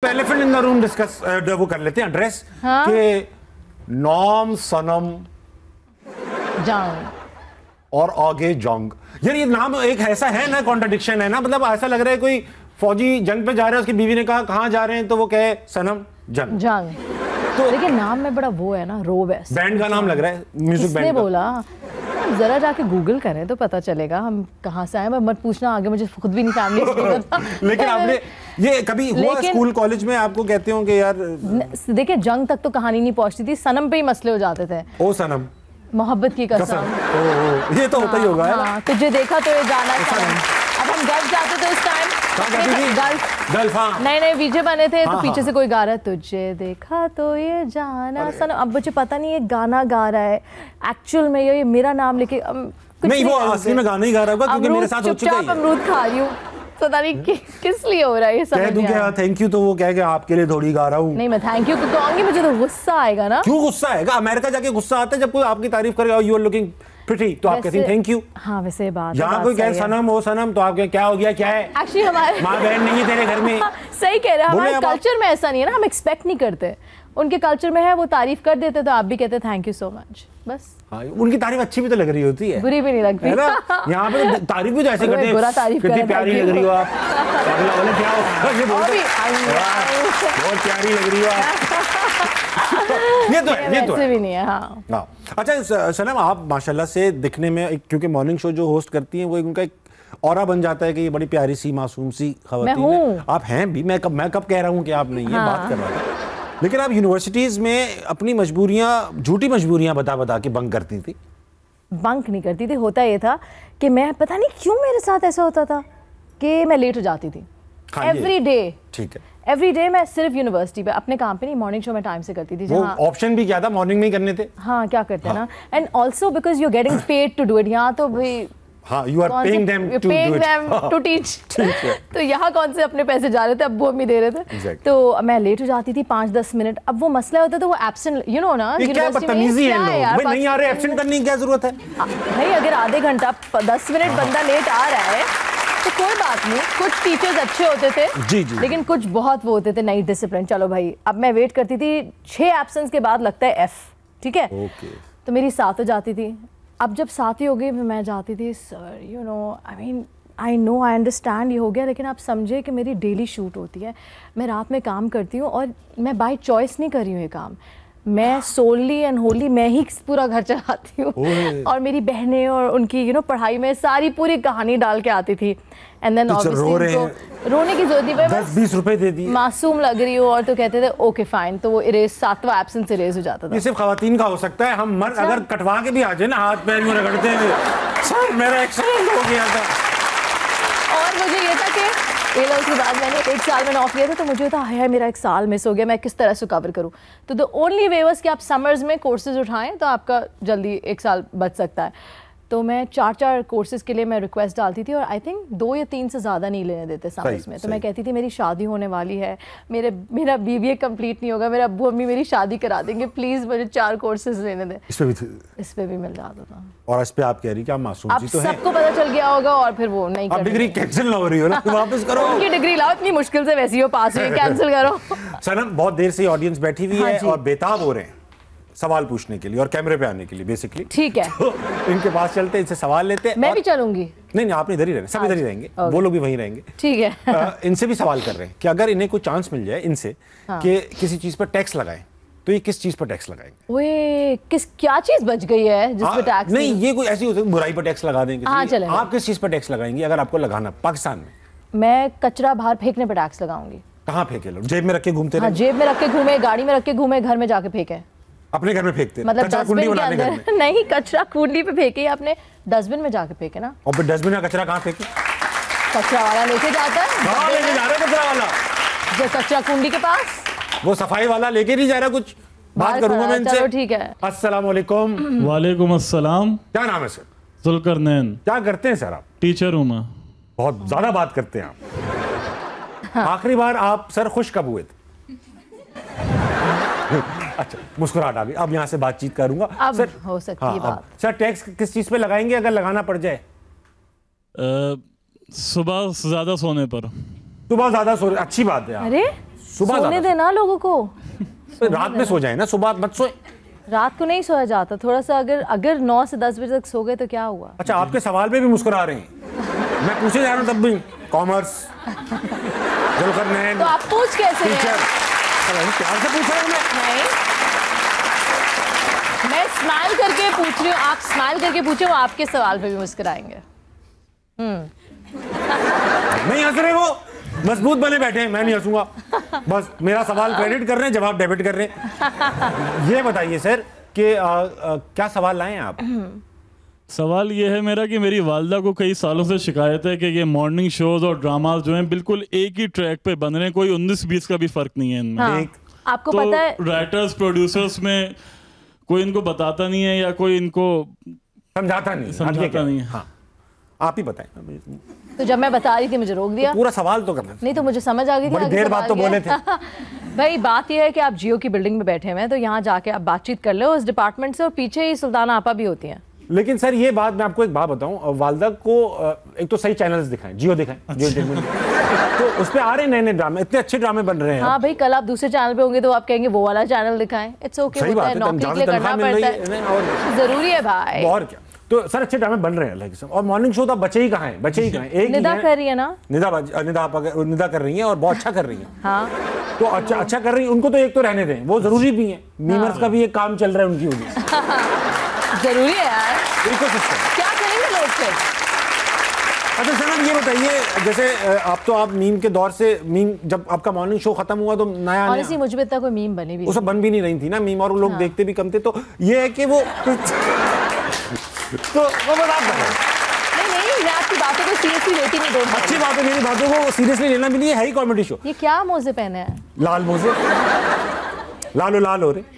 Elephant in the room discuss वो कर लेते हैं एड्रेस के नॉम सनम जंग और आगे जंग। यार ये नाम एक ऐसा है ना, कॉन्ट्रडिक्शन है ना, मतलब ऐसा लग रहा है कोई फौजी जंग पे जा रहा है, उसकी बीवी ने कहा कहाँ जा रहे हैं, तो वो कहे सनम जंग जंग। तो लेकिन नाम में बड़ा वो है ना, रोब है, बैंड का नाम लग रहा है, म्यूजिक बैंड का। बोला जरा जाके गूगल करें तो पता चलेगा हम कहाँ से आए। मत पूछना आगे, मुझे खुद भी नहीं फैमिली लेकिन आपने ये कभी हुआ स्कूल कॉलेज में आपको कहते हो कि यार देखिए जंग तक तो कहानी नहीं पहुंचती थी, सनम पे ही मसले हो जाते थे। ओ सनम, मोहब्बत की कसम। ये तो होता ही होगा। हाँ, तुझे देखा तो ये जाना सनम। अब हम गल्फ जाते थे उस टाइम, गल्फ नए वीजे बने थे, तो पीछे से कोई गा रहा है तुझे देखा तो ये जाना सनम। अब मुझे पता नहीं ये गाना गा रहा है एक्चुअल में ये मेरा नाम लेके नहीं, वो असली में गाना ही गा रहा होगा क्योंकि मेरे साथ हो चुका है। अमरूद खा रही हूँ, पता नहीं किस लिए हो रहा है ये समझ नहीं आ रहा। थैंक यू तो वो कह के आपके लिए थोड़ी गा रहा हूँ। नहीं मैं थैंक यू तो कहूंगी, मुझे तो गुस्सा आएगा ना। क्यों गुस्सा आएगा? अमेरिका जाके गुस्सा आता है जब कोई आपकी तारीफ करेगा, यू आर लुकिंग प्रिटी, तो आप कहते हैं थैंक यू। हाँ वैसे बात यहाँ कोई कहे सनम हो सनम तो आप क्या हो गया, क्या है? एक्चुअली हमारे माँ बहन नहीं है तेरे घर में। सही कह रहे हैं, हमारे कल्चर में ऐसा नहीं है ना, हम एक्सपेक्ट नहीं करते। उनके कल्चर में है वो तारीफ कर देते तो आप भी कहते थैंक यू सो मच, बस। हाँ, उनकी तारीफ अच्छी भी तो लग रही होती है, बुरी भी नहीं लगती है ना। यहाँ पे तारीफ भी तो ऐसे करते हैं, बुरा तारीफ कितनी प्यारी लग रही हो आप, क्या हो, ये बहुत प्यारी लग रही हो आप। ये तो है, ये तो है भी नहीं है। हाँ अच्छा सनम, आप माशाल्लाह से दिखने में, क्योंकि मॉर्निंग शो जो होस्ट करती हैं वो उनका एक ऑरा बन जाता है कि ये बड़ी प्यारी सी मासूम सी खवातीन है। आप हैं भी, मैं कब कह रहा हूँ कि आप नहीं है, बात कर रहा था। लेकिन आप यूनिवर्सिटीज में अपनी मजबूरियां, झूठी मजबूरियां बता बता के बंक करती थी। बंक नहीं करती थी, होता ये था कि मैं पता नहीं क्यों मेरे साथ ऐसा होता था कि मैं लेट हो जाती थी एवरी डे। ठीक है, एवरी डे मैं सिर्फ यूनिवर्सिटी पे, अपने काम पे नहीं, मॉर्निंग शो में टाइम से करती थी। वो ऑप्शन भी क्या था, मॉर्निंग में ही करने थे। हाँ क्या करते हैं ना, and also because you are getting paid to do it. यहाँ तो भाई हाँ, you are paying them to teach। तो यहाँ कौन से अपने पैसे जा रहे थे, अब वो अम्मी दे रहे थे। exactly. तो मैं लेट हो जाती थी 5-10 मिनट। अब वो मसला होता था वो एब्सेंट, यू नो ना, क्या बदतमीजी है लोग, भाई नहीं आ रहे, एब्सेंट करने की क्या जरूरत है भाई? अगर आधे घंटा 10 मिनट बंदा लेट आ रहा है तो कोई बात नहीं। कुछ टीचर्स अच्छे होते थे जी। लेकिन कुछ बहुत वो होते थे नहीं डिसिप्लिन। चलो भाई, अब मैं वेट करती थी 6 एब्सेंस के बाद लगता है F, ठीक है। तो मेरी 7 हो जाती थी। अब जब 7 ही हो गई, मैं जाती थी, sir you know I know I understand ये हो गया, लेकिन आप समझे कि मेरी डेली शूट होती है, मैं रात में काम करती हूँ और मैं बाय चॉइस नहीं कर रही हूँ ये काम। मैं सोलली एंड होली मैं ही पूरा घर चलाती हूँ और मेरी बहनें और उनकी पढ़ाई में सारी पूरी कहानी डाल के आती थी। एंड देन ऑब्वियसली रोने की जरूरत नहीं, 10-20 रुपए दे दिए, मासूम लग रही हो, और तो कहते थे ओके फाइन, तो वो इरेज 7वां एब्सेंस इरेज हो जाता था। ये सिर्फ खवातीन का हो सकता है, हम मर्द अगर कटवा के भी आ जाए ना, हाथ पैर में रगड़ते हुए, सर मेरा एक्सीडेंट हो गया था। और मुझे ये था कि के बाद मैंने 1 साल मैंने ऑफ लिया था, तो मुझे था है मेरा 1 साल मिस हो गया, मैं किस तरह से कवर करूं। तो द ओनली वे वाज कि आप समर्स में कोर्सेज उठाएं तो आपका जल्दी 1 साल बच सकता है। तो मैं 4 कोर्सेज के लिए मैं रिक्वेस्ट डालती थी और आई थिंक 2 या 3 से ज़्यादा नहीं लेने देते समर्स में। तो मैं कहती थी मेरी शादी होने वाली है, मेरा BBA कंप्लीट नहीं होगा, मेरे अब्बू अम्मी मेरी शादी करा देंगे, प्लीज़ मुझे 4 कोर्सेज लेने दें। इस पे भी मिल जाता था। और इस पे आप कह रही कि आप मासूम जी तो हैं। सबको पता चल गया होगा और फिर वो नहीं, अब डिग्री कैंसिल ना हो रही हो ना, वापस करो उनकी डिग्री लाओ, इतनी मुश्किल से वैसी हो पास हुई, कैंसिल करो। सनम, बहुत देर से ऑडियंस बैठी हुई है और बेताब हो रहे हैं सवाल पूछने के लिए और कैमरे पे आने के लिए बेसिकली। ठीक है, तो इनके पास चलते हैं, इनसे सवाल लेते हैं। मैं भी चलूंगी। नहीं, आप इधर ही रहेंगे, सब इधर ही रहेंगे, वो लोग भी वहीं रहेंगे। ठीक है। इनसे भी सवाल कर रहे हैं कि अगर इन्हें कोई चांस मिल जाए इनसे कि किसी चीज पर टैक्स लगाएं, तो ये किस चीज पर टैक्स लगाएंगे? ओए, क्या चीज बच गई है जिस पर टैक्स नहीं, ये कोई ऐसी होती है बुराई पर टैक्स लगा देंगे। आप किस चीज पर टैक्स लगाएंगे अगर आपको लगाना पाकिस्तान में? मैं कचरा बाहर फेंकने पर टैक्स लगाऊंगी। कहाँ फेंके लोग? जेब में रख के घूमते रहे? जेब में रख के घूमे, गाड़ी में रख के घूमे, घर में जाके फेंके। अपने घर में फेंकते मतलब कचरा कुंडी बनाने घर में? नहीं, कचरा कुंडी पे फेंके, आपने डस्टबिन में जाके फेंके ना। और डस्टबिन में कचरा कहाँ फेंके? कचरा वाला लेके जाता है। कहाँ लेके जा रहा है कचरा वाला? जो कचरा कुंडी के पास। वो सफाई वाला लेके नहीं जा रहा कुछ? बात करूंगा मैं इनसे। चलो ठीक है। अस्सलाम वालेकुम। वालेकुम अस्सलाम। क्या नाम है सर? जुल्करनैन। क्या करते हैं सर आप? टीचर हूँ मैं। बहुत ज्यादा बात करते हैं आप। आखिरी बार आप सर खुश कब हुए थे? अच्छा, मुस्कुराहट आ गई। अब यहाँ से बातचीत करूंगा। अब सर हो सकती है बात। सर, टैक्स किस चीज पे लगाएंगे अगर लगाना पड़ जाए? सुबह ज्यादा सोने पर। सुबह ज्यादा सो, अच्छी बात है। अरे सुबह सोने देना लोगों को। रात में सो जाए ना, सुबह मत सोए। रात को नहीं सोया जाता, थोड़ा सा अगर 9 से 10 बजे तक सो गए तो क्या हुआ। अच्छा, आपके सवाल पे भी मुस्कुरा रहे हैं। मैं पूछे जा रहा हूँ तब भी कॉमर्स, जुल्करनैन, तो आप पूछ कैसे रहे हैं? प्यार से पूछ रहा हूँ मैं स्माइल करके पूछ रही हूँ, आप स्माइल करके पूछे, वो आपके सवाल पे भी मुस्कुराएंगे। नहीं हंस रहे, वो मजबूत बने बैठे हैं, मैं नहीं हंसूंगा। बस मेरा सवाल क्रेडिट कर रहे हैं, जवाब डेबिट कर रहे हैं। ये बताइए सर कि क्या सवाल लाए हैं आप? सवाल ये है मेरा कि मेरी वालदा को कई सालों से शिकायत है कि ये मॉर्निंग शोज और ड्रामास जो हैं बिल्कुल एक ही ट्रैक पे बन रहे हैं, कोई 19-20 का भी फर्क नहीं है इनमें। हाँ, आपको तो पता है राइटर्स प्रोड्यूसर्स में कोई इनको बताता नहीं है या कोई इनको समझाता नहीं है। हाँ, आप ही बताएं। तो जब मैं बता रही थी मुझे रोक दिया। तो पूरा सवाल तो करना नहीं, तो मुझे समझ आ गई थी। बड़ी देर बाद तो बोले थे। भाई बात यह है कि आप जियो की बिल्डिंग में बैठे हुए हैं, तो यहाँ जाके आप बातचीत कर लो उस डिपार्टमेंट से, और पीछे ही सुल्ताना आपा भी होती हैं। लेकिन सर ये बात मैं आपको एक बात बताऊं, वालदा को एक तो सही चैनल्स दिखाएं, जियो दिखाएं, जियो एंटरटेनमेंट। तो उस पे आ रहे नए नए ड्रामे, इतने अच्छे ड्रामे बन रहे हैं। हाँ भाई, कल आप दूसरे चैनल पे होंगे तो आप कहेंगे वो वाला चैनल दिखाएं। इट्स ओके, होता है, नौकरी के लिए करना पड़ता है, जरूरी है भाई। और क्या, तो सर अच्छे ड्रामे बन रहे हैं। और मॉर्निंग शो तो बचे ही कहाँ हैं, बचे ही कहाँ हैं। एक निदा कर रही है ना, निदा कर रही है और बहुत अच्छा कर रही है। हाँ, तो अच्छा कर रही है, उनको तो एक तो रहने दें, वो जरूरी भी है। मीमर्स का भी एक काम चल रहा है उनकी वजह से। जरूरी है यार, इकोसिस्टम। क्या करेंगे लोग फिर? अच्छा सर ये बताइए, जैसे आप मीम के दौर से, मीम जब आपका मॉर्निंग शो खत्म हुआ तो नया ऑनेस्टली मुझ पे इतना कोई मीम बनी भी, वो सब बन भी नहीं रही थी ना मीम, और लोग देखते भी कम थे। तो ये है कि वो तो वो बात नहीं, मैं आपकी बातों को सीरियसली लेती नहीं। दोनों अच्छी बात है, मेरी बातों को सीरियसली लेना भी नहीं है ही कॉमेडी शो। ये क्या मोजे पहने हैं? लाल मोजे, लाल हो रहे।